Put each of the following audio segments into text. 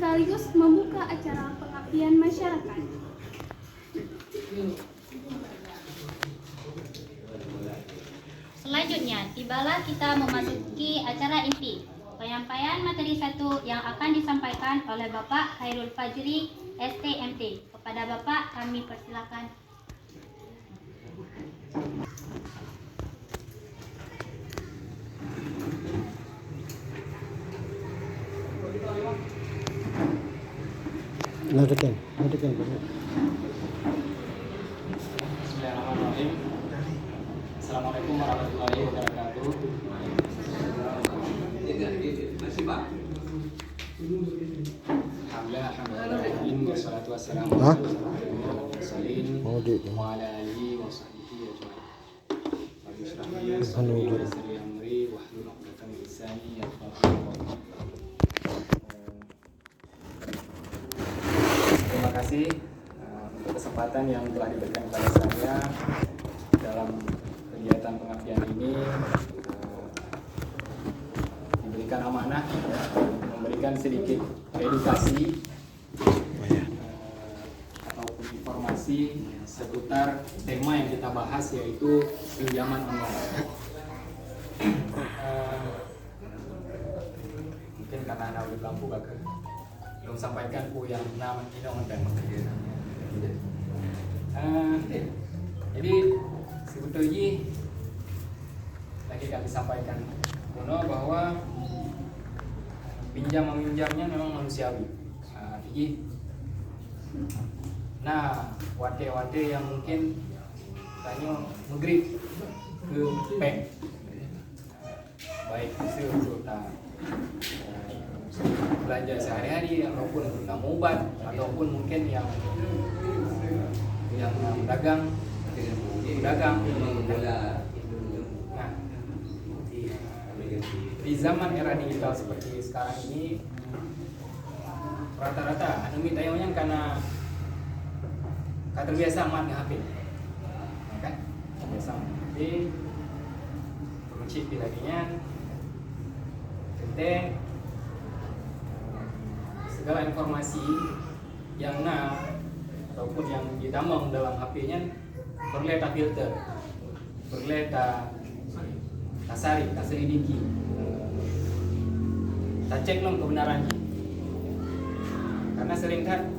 sekaligus membuka acara pengabdian masyarakat. Selanjutnya, tibalah kita memasuki acara inti, penyampaian materi 1 yang akan disampaikan oleh Bapak Khairul Fajri, STMT. Kepada Bapak kami persilakan. Bismillahirrahmanirrahim. Assalamualaikum warahmatullahi wabarakatuh. Alhamdulillah, wassalatu wassalamu ala mursalin wa ala alihi wa sahbihi ajma'in. Alhamdulillah. Terima kasih untuk kesempatan yang telah diberikan kepada saya dalam kegiatan pengabdian ini, diberikan amanah memberikan sedikit edukasi ataupun informasi seputar tema yang kita bahas, yaitu pinjaman online. Mungkin karena anak udah lampu bakal belum sampaikan yang nama inong dan jadi sebetulnya lagi kami sampaikan bahwa pinjam meminjamnya memang manusiawi. Nah, wate-wate yang mungkin tanya ngegrip ke bank, baik itu untuk belanja sehari-hari ataupun tentang obat ataupun mungkin yang dagang. Nah, di zaman era digital seperti sekarang ini, rata-rata anu mitayongnya karena terbiasa amat di HP, kan? Terbiasa HP, mencip bilangnya, penting segala informasi yang ataupun yang ditamang dalam HP-nya perlu tak filter, perlu tak selidiki, tak cek long kebenarannya. Karena sering kan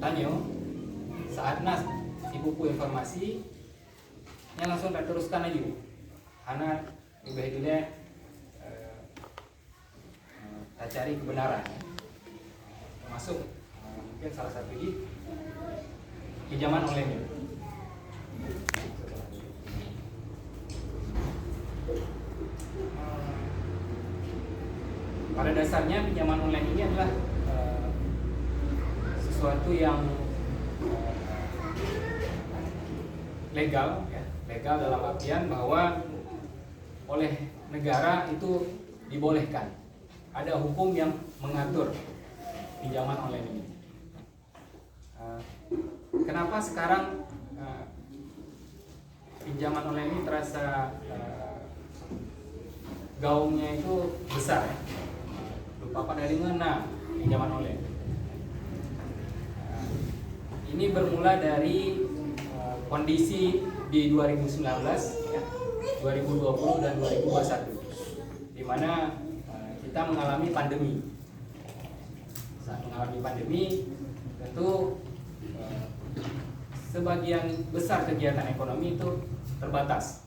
tanya saat si buku informasi yang langsung tak teruskan aja, karena ibaratnya tak cari kebenaran, termasuk mungkin salah satu lagi pinjaman online. Pada dasarnya pinjaman online ini adalah sesuatu yang legal, ya, legal dalam artian bahwa oleh negara itu dibolehkan. Ada hukum yang mengatur pinjaman online ini. Kenapa sekarang pinjaman online ini terasa gaungnya itu besar, ya? Lupa pada dari mana pinjaman online. Ini bermula dari kondisi di 2019, ya, 2020 dan 2021, di mana kita mengalami pandemi. Saat mengalami pandemi, tentu sebagian besar kegiatan ekonomi itu terbatas.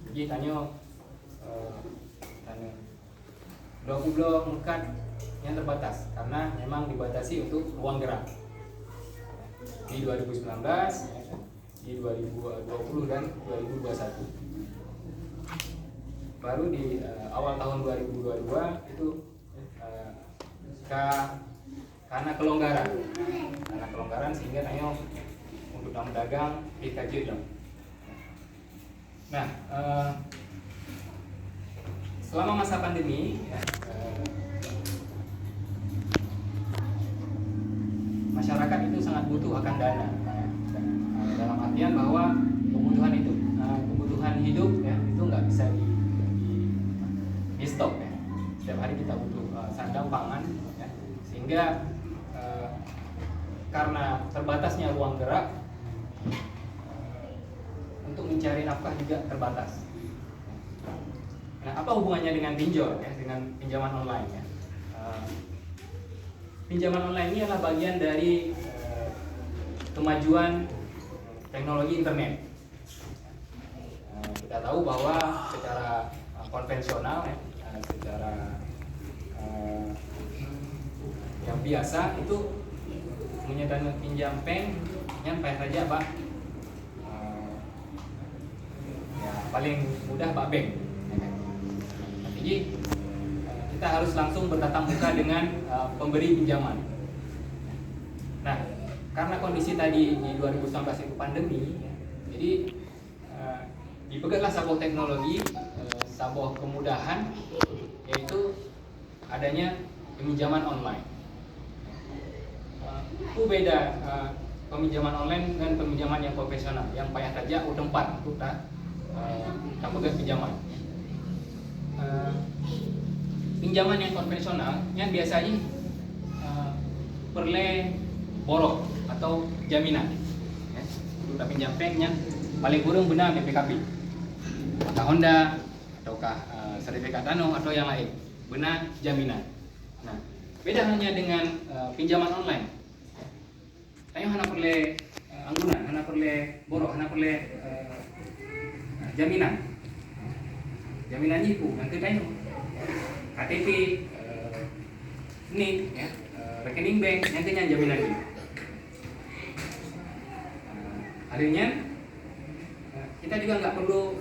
Jadi tanya 20 mekat yang terbatas karena memang dibatasi untuk ruang gerak di 2019, di 2020 dan 2021. Baru di awal tahun 2022 itu karena kelonggaran sehingga tanya untuk dagang dikaji dong. Nah, selama masa pandemi, ya, masyarakat itu sangat butuh akan dana, ya. Dalam artian bahwa kebutuhan hidup, ya, itu nggak bisa di stop, ya. setiap hari kita butuh sandang pangan, ya. Sehingga karena terbatasnya ruang gerak, untuk mencari nafkah juga terbatas. Nah, apa hubungannya dengan pinjol, ya, dengan pinjaman online, ya? Pinjaman online ini adalah bagian dari kemajuan teknologi internet. Kita tahu bahwa secara konvensional, ya, secara yang biasa itu menyediakan pinjam bank yang saja Pak, ya, paling mudah Pak bank. Jadi kita harus langsung bertatap muka dengan pemberi pinjaman. Nah, karena kondisi tadi di 2019 itu pandemi, ya, jadi dipeganglah sebuah teknologi, sebuah kemudahan, yaitu adanya peminjaman online. Itu beda peminjaman online dengan peminjaman yang konvensional, yang payah saja tempat untuk tak pegang pinjaman. Pinjaman yang konvensional yang biasanya perle borok atau jaminan, ya, untuk pinjam banknya paling kurang benar BPKB, atau Honda, ataukah sertifikat Dano atau yang lain, benar jaminan. Nah, beda hanya dengan pinjaman online. Tayo hana perle anggunan, hana perle borok, hana perle jaminan. Jaminan itu yang kita KTP, NIK, ya, rekening bank, yang kena jaminan ini. Akhirnya kita juga nggak perlu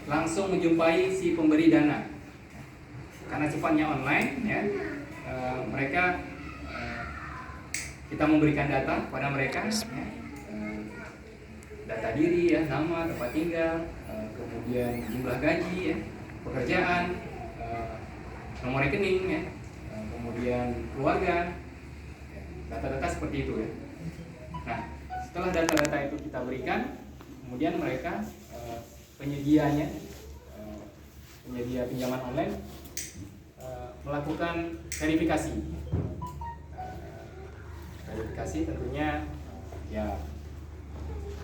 langsung menjumpai si pemberi dana, karena sifatnya online, ya. Mereka kita memberikan data kepada mereka, ya. Data diri, ya, nama, tempat tinggal, kemudian jumlah gaji, ya, pekerjaan, nomor rekening, ya, kemudian keluarga, data-data seperti itu, ya. Nah, setelah data-data itu kita berikan, kemudian mereka penyedianya, penyedia pinjaman online melakukan verifikasi. Verifikasi tentunya ya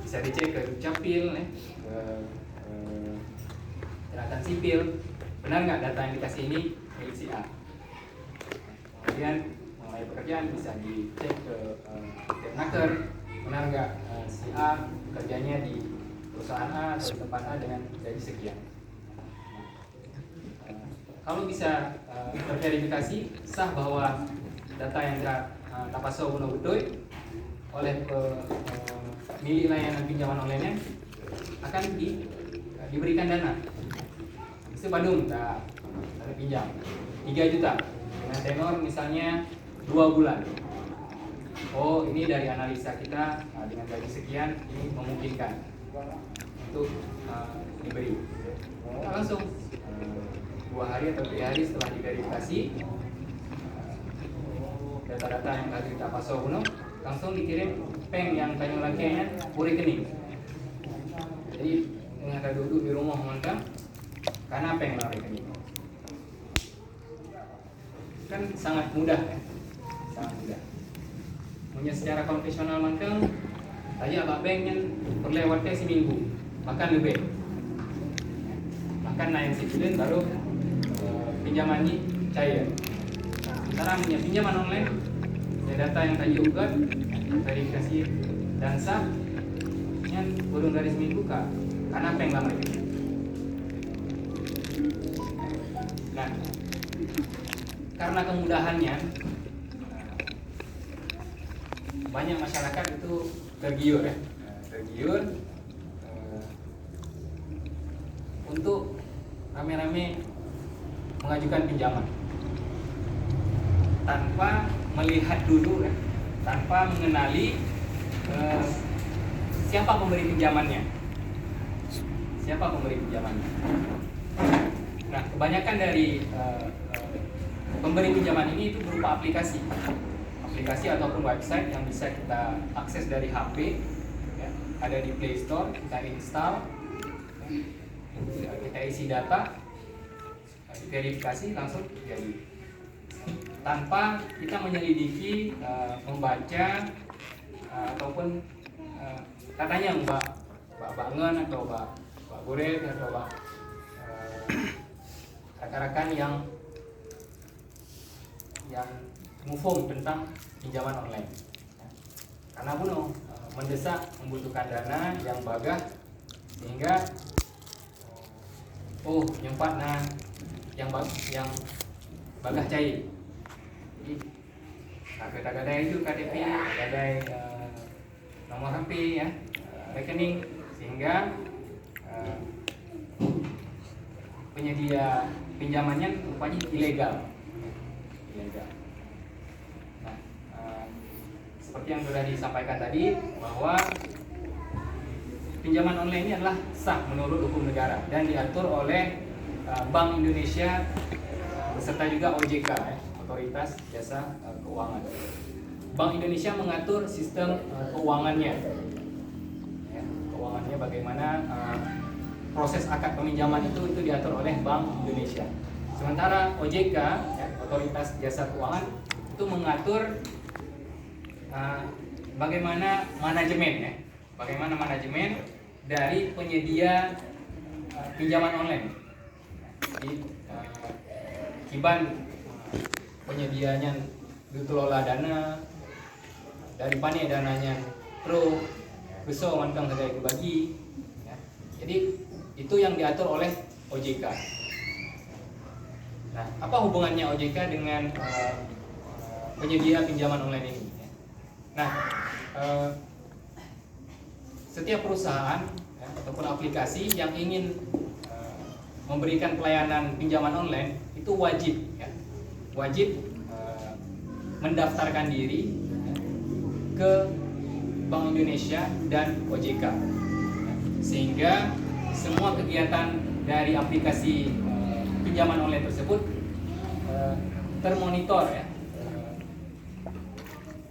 bisa dicek ke Dukcapil, ya, ke Catatan Sipil, benar nggak data yang dikasih ini milik si A. Kemudian mengenai pekerjaan bisa dicek ke Depnaker, benar nggak si A kerjanya di perusahaan A atau di tempat A dengan gaji sekian. Kalau bisa terverifikasi sah bahwa data yang tapaso guna betul oleh milik layanan pinjaman online-nya akan diberikan dana. Bisa Bandung kita pinjam 3 juta dengan tenor misalnya 2 bulan. Oh, ini dari analisa kita dengan gaji sekian ini memungkinkan untuk diberi. Kita langsung 2 hari atau 3 hari setelah diverifikasi data-data yang tadi kita pasok langsung dikirim peng yang tanya lakinya rekening. Jadi dengan ada duduk di rumah mereka karena peng rekening kan sangat mudah, ya, sangat mudah. Punya secara konvensional mangkang tanya abang banknya perlewatnya seminggu bahkan lebih, bahkan naik sipilin baru pinjaman ini cair. Sekarang punya pinjaman online, ya, data yang tadi ugat verifikasi dan sah yang kurang dari seminggu kah karena peng lama ini. Nah, karena kemudahannya banyak masyarakat itu tergiur, ya, tergiur untuk rame-rame mengajukan pinjaman tanpa melihat dulu, ya, tanpa mengenali siapa pemberi pinjamannya, siapa pemberi pinjamannya. Nah, kebanyakan dari pemberi pinjaman ini itu berupa aplikasi ataupun website yang bisa kita akses dari HP, ya, ada di Play Store, kita install, kita isi data, verifikasi langsung jadi, tanpa kita menyelidiki, membaca, ataupun katanya Mbak Bangen atau Mbak Buret atau Mbak rekan-rekan yang ngufung tentang pinjaman online. Karena Buno mendesak membutuhkan dana yang bagah, sehingga nyempat yang bagah cair. Jadi kadang-kadang itu KTP, kadang nomor HP ya, rekening, sehingga penyedia pinjamannya rupanya ilegal. Nah, seperti yang sudah disampaikan tadi, bahwa pinjaman online ini adalah sah menurut hukum negara dan diatur oleh Bank Indonesia beserta juga OJK, Otoritas Jasa Keuangan. Bank Indonesia mengatur sistem keuangannya, keuangannya bagaimana proses akad peminjaman itu diatur oleh Bank Indonesia. Sementara OJK, Otoritas Jasa Keuangan, itu mengatur bagaimana manajemen, bagaimana manajemen dari penyedia pinjaman online. Jadi Kiban penyedianya dikelola dana dari pane dananya pro besok mantang saya bagi. Jadi itu yang diatur oleh OJK. Nah, apa hubungannya OJK dengan penyedia pinjaman online ini? Nah, setiap perusahaan ataupun aplikasi yang ingin memberikan pelayanan pinjaman online itu wajib mendaftarkan diri ke Bank Indonesia dan OJK, sehingga semua kegiatan dari aplikasi pinjaman online tersebut termonitor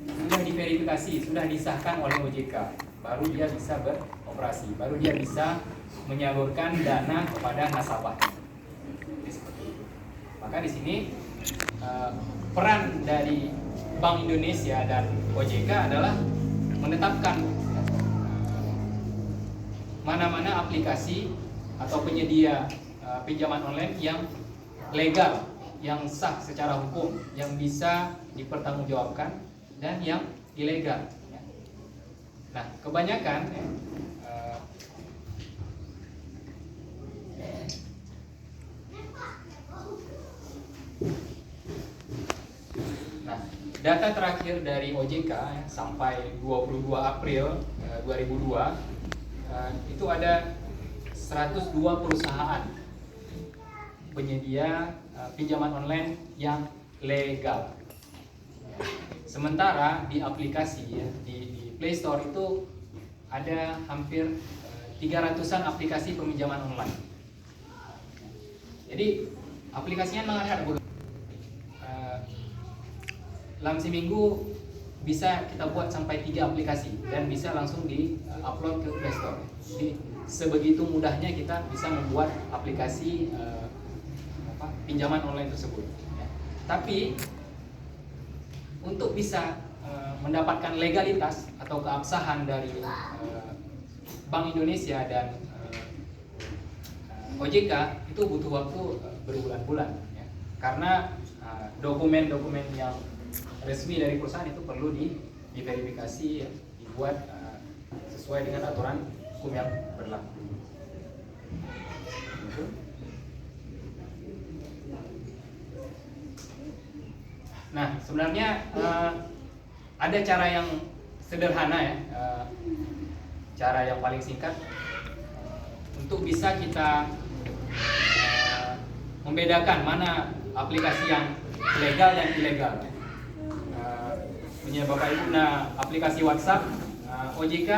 sudah diverifikasi, sudah disahkan oleh OJK, baru dia bisa beroperasi, baru dia bisa menyalurkan dana kepada nasabah. Maka di sini peran dari Bank Indonesia dan OJK adalah menetapkan mana-mana aplikasi atau penyedia pinjaman online yang legal, yang sah secara hukum, yang bisa dipertanggungjawabkan, dan yang ilegal. Nah, kebanyakan data terakhir dari OJK sampai 22 April 2002 itu ada 102 perusahaan penyedia pinjaman online yang legal. Sementara di aplikasi di Play Store itu ada hampir 300-an aplikasi peminjaman online. Jadi aplikasinya mengarah dalam seminggu bisa kita buat sampai 3 aplikasi dan bisa langsung di-upload ke Play Store. Jadi sebegitu mudahnya kita bisa membuat aplikasi pinjaman online tersebut. Tapi untuk bisa mendapatkan legalitas atau keabsahan dari Bank Indonesia dan OJK itu butuh waktu berbulan-bulan, karena dokumen-dokumen yang resmi dari perusahaan itu perlu diverifikasi, dibuat sesuai dengan aturan hukum yang berlaku. Nah, sebenarnya ada cara yang sederhana cara yang paling singkat untuk bisa kita membedakan mana aplikasi yang legal dan ilegal. Punya Bapak Ibu, aplikasi WhatsApp OJK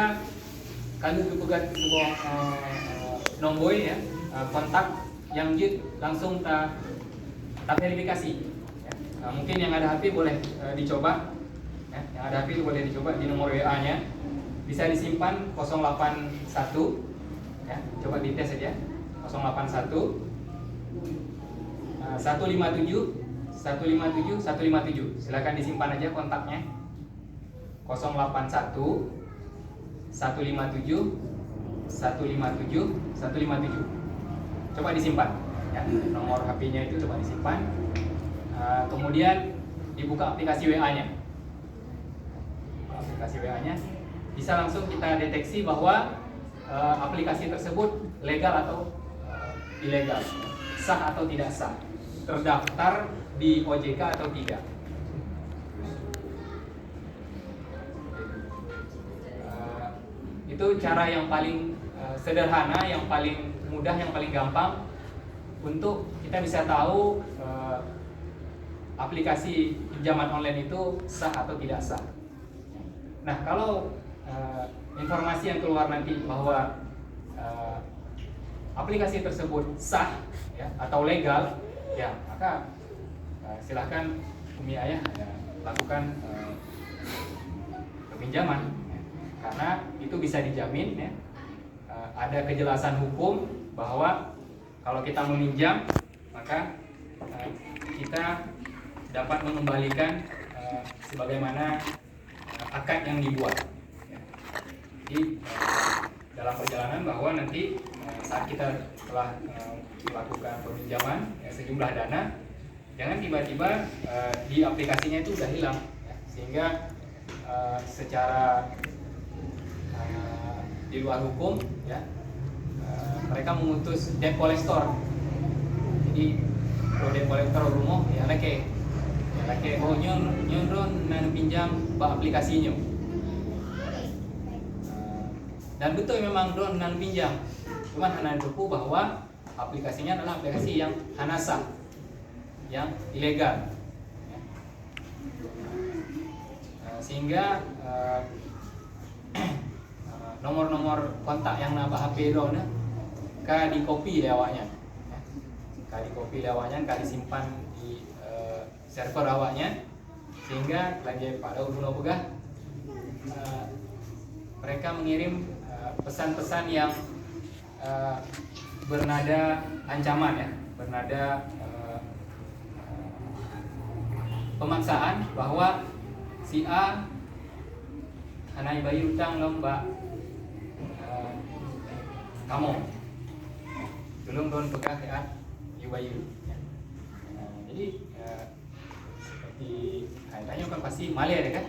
kami pegat sebuah nomor kontak yang langsung tak verifikasi. Mungkin yang ada HP boleh dicoba, yang ada HP boleh dicoba di nomor WA-nya, bisa disimpan 081, coba dites saja 081 157 silakan disimpan aja kontaknya. 081 157 157. Coba disimpan ya, nomor HP-nya itu coba disimpan. Kemudian dibuka aplikasi WA-nya. Aplikasi WA-nya bisa langsung kita deteksi bahwa aplikasi tersebut legal atau ilegal, sah atau tidak sah, terdaftar di OJK atau tidak. Itu cara yang paling sederhana, yang paling mudah, yang paling gampang untuk kita bisa tahu aplikasi pinjaman online itu sah atau tidak sah. Nah, kalau informasi yang keluar nanti bahwa aplikasi tersebut sah ya, atau legal, ya maka silahkan Umi Ayah lakukan peminjaman ya, karena itu bisa dijamin ya, ada kejelasan hukum bahwa kalau kita meminjam maka kita dapat mengembalikan sebagaimana akad yang dibuat. Jadi dalam perjalanan bahwa nanti saat kita telah melakukan peminjaman ya, sejumlah dana, jangan tiba-tiba di aplikasinya itu sudah hilang ya, sehingga secara di luar hukum ya, mereka memutus debt collector. Jadi kalau debt collector rumah ya laki oh nyon nan pinjam ba aplikasinya. Dan betul memang drone nan pinjam, cuman hana duku bahwa aplikasinya adalah aplikasi yang hanasa, yang ilegal, sehingga nomor-nomor kontak yang nambah HP drone ka di copy lewatnya, ka disimpan di server awaknya, sehingga lagi pada guna pegah mereka mengirim pesan-pesan yang bernada ancaman ya, bernada pemaksaan bahwa si A hanai bayi utang lomba kamu belum don pegah ya bayu ya. Jadi seperti kaitannya kan pasti malah ya kan.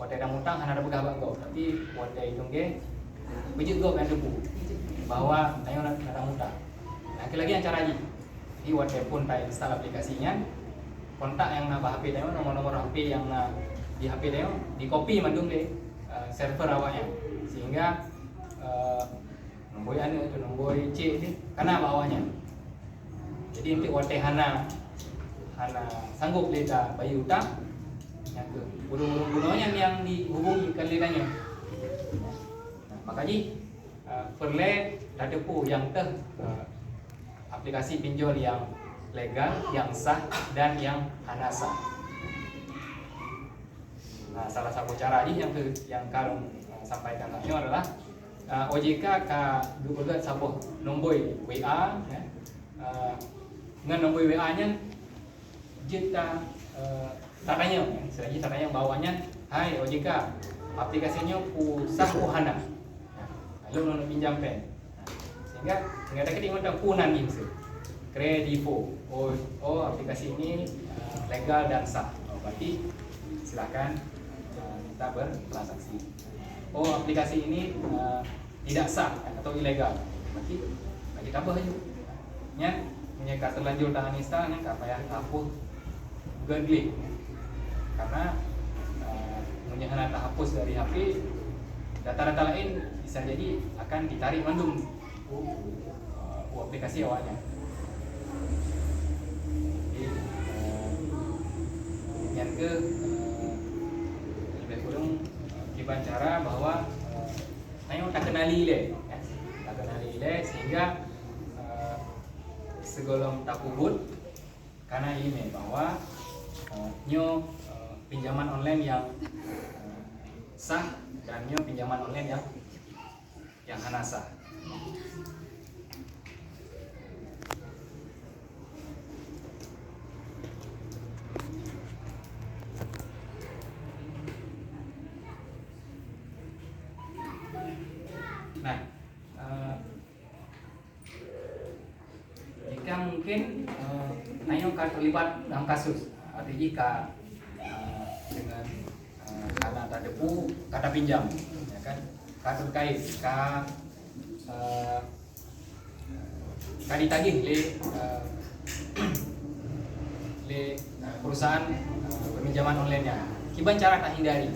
Wate dah mutang hana ada pegah bago, tapi wate itu ge bejut go kan debu bahwa ayo nak mutang. Nah, lagi yang cara lagi. Di wate pun tak install aplikasinya, kontak yang nambah HP tanya nomor-nomor HP yang di HP tanya di copy mandung deh server awalnya, sehingga nombor anu itu nombor C ini karena bawahnya. Jadi nanti wate hana sanggup leda bayi utang yang ke burung-burung yang dihubungi ke lidahnya. Nah, makanya perle dadepu yang aplikasi pinjol yang legal, yang sah dan yang hanasa. Nah, salah satu cara ini yang kalau sampaikan tadi adalah OJK ka duga sabuh nombor WA ya. Dengan nombor WA-nya kita tanya, selagi tanya bawahnya, hai OJK, aplikasinya ku sah ku hana. Lalu nak pinjam pen. Sehingga ada kedingan tentang punan ini. Kredivo. Oh aplikasi ini legal dan sah. Berarti silakan kita bertransaksi. Oh aplikasi ini tidak sah atau ilegal. Berarti kita tambah aja. Nya punya terlanjur tangan install nya apa yang hapus Google Klik. Karena punya hana hapus dari HP, data-data lain bisa jadi akan ditarik mandung aplikasi awalnya. Yang ke lebih kurang kiban cara bahwa ayo tak kenali le, tak kenali le sehingga segolong tak kubut karena ini bahwa nyo pinjaman online yang sah dan nyo pinjaman online yang hanasa. yang mungkin tanya terlibat dalam kasus artinya dengan karena tak depu kata pinjam, ya kan? Kata terkait ditagih le perusahaan peminjaman online-nya. Kiban cara tak hindari,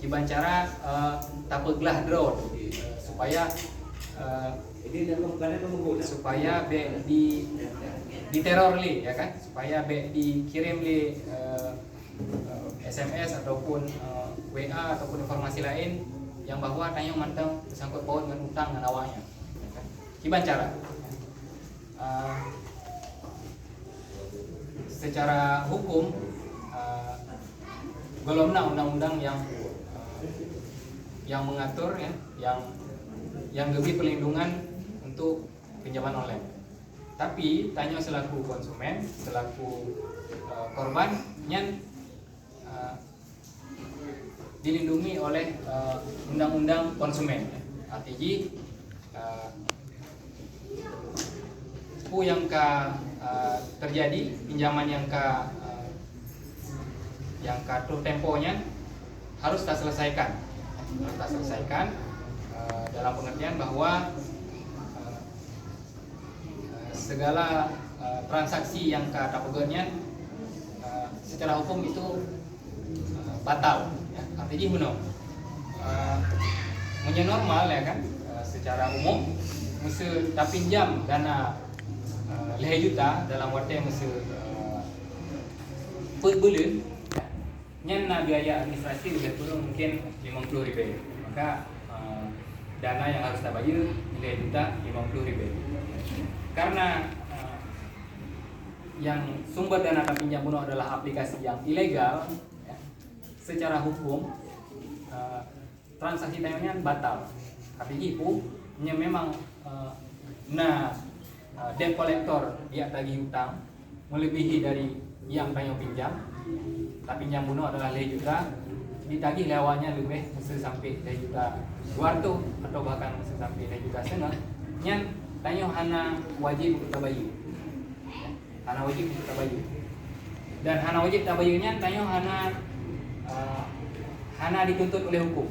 kiban cara tak peglah drone supaya be di teror li, ya kan? Supaya be dikirim li SMS ataupun WA ataupun informasi lain yang bahwa tanya mantang tersangkut paut dengan utang dengan awaknya, ya kan? Kiban cara secara hukum belum undang-undang yang mengatur, ya, yang lebih perlindungan untuk pinjaman online. Tapi tanya selaku konsumen, selaku korban, nyan dilindungi oleh undang-undang konsumen. Artinya yang terjadi pinjaman yang tuh temponya harus tak selesaikan, dalam pengertian bahwa segala transaksi yang dapegatnya secara hukum itu batal, ya. Artinya benar normal, ya kan, secara umum mesti tak pinjam dana 5 juta dalam waktu mesti per bulan, nya biaya administrasi lebih kurang mungkin 50.000. Maka dana yang harus kita bayar 5 juta 50.000. Karena yang sumber dana tak pinjam bunuh adalah aplikasi yang ilegal, ya, secara hukum transaksi tayangnya batal. Artinya itu memang debt collector dia tagih utang melebihi dari yang tanya pinjam. Tapi pinjam bunuh adalah 5 juta, ditagih lewatnya lebih mesti sampai 5 juta 200 atau bahkan mesti sampai 5 juta setengah. Nyan tanya hana wajib untuk tabayun, hana wajib untuk tabayun. Dan hana wajib tabayunnya tanya hana dituntut oleh hukum,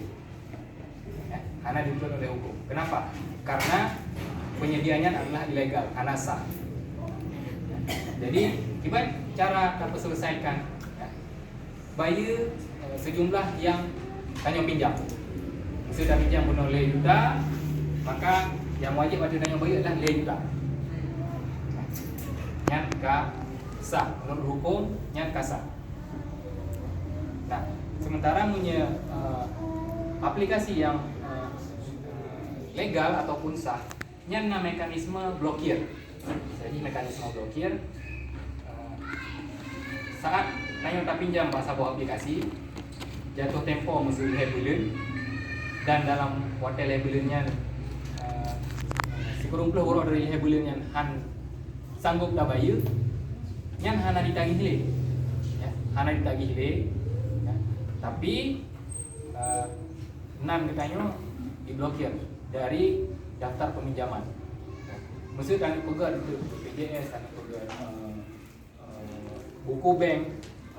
ya, hana dituntut oleh hukum. Kenapa? Karena penyediaannya adalah ilegal, hana sah. Jadi gimana cara dapat selesaikan, ya? Bayar sejumlah yang tanya pinjam. Sudah pinjam bunuh 5 juta, maka yang wajib ada tanya bayar adalah 5 juta. Nyat ka sah, menurut hukum nyat ka sah. Nah, sementara punya aplikasi yang legal ataupun sah, nyat mekanisme blokir. Jadi mekanisme blokir saat tanya tak pinjam bahasa bawah aplikasi jatuh tempo mesti 5 bulan, dan dalam waktu 5 bulannya si kurung puluh dari 5 bulannya han sanggup tak bayar, nyan hana ditagih le, ya, hana ditagih le, ya. Tapi nan katanya diblokir dari daftar peminjaman. Mesti kan pegat itu BPJS, kan pegat buku bank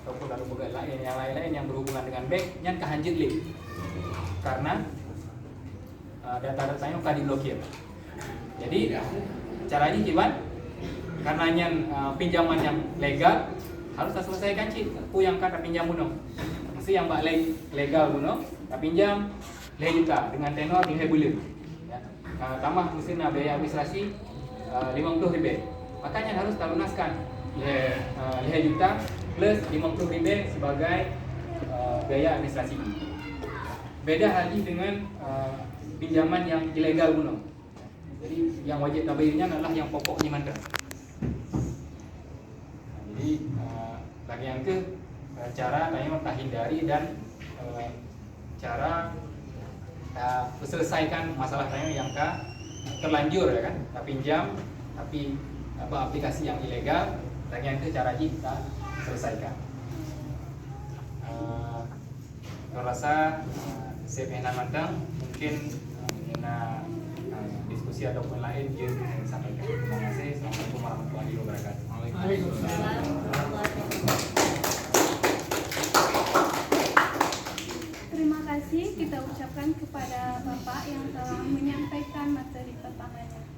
ataupun lalu pegat lain yang lain-lain yang berhubungan dengan bank, nyan kahanjit le. Karena data-datanya kan diblokir. Jadi caranya gimana? Karena nyan pinjaman yang legal harus selesaikan cik. Aku yang kata pinjam bunuh, mesti yang mbak legal bunuh, tak pinjam 5 juta dengan tenor 5 bulan. Ya. Tambah mesti biaya administrasi 50.000. Makanya harus tak lunaskan 5 juta plus 50.000 sebagai biaya administrasi. Beda halnya dengan pinjaman yang ilegal bunuh. Jadi yang wajib tabayunnya adalah yang pokoknya mana. Jadi lagi yang ke cara tanya tak hindari dan cara selesaikan masalah tanya yang terlanjur, ya kan, tak pinjam tapi aplikasi yang ilegal, lagi yang ke cara kita selesaikan. Saya rasa saya mandang mungkin diskusi ataupun lain yang disampaikan. Terima kasih. Assalamualaikum warahmatullahi wabarakatuh. ucapkan kepada Bapak yang telah menyampaikan materi pertamanya.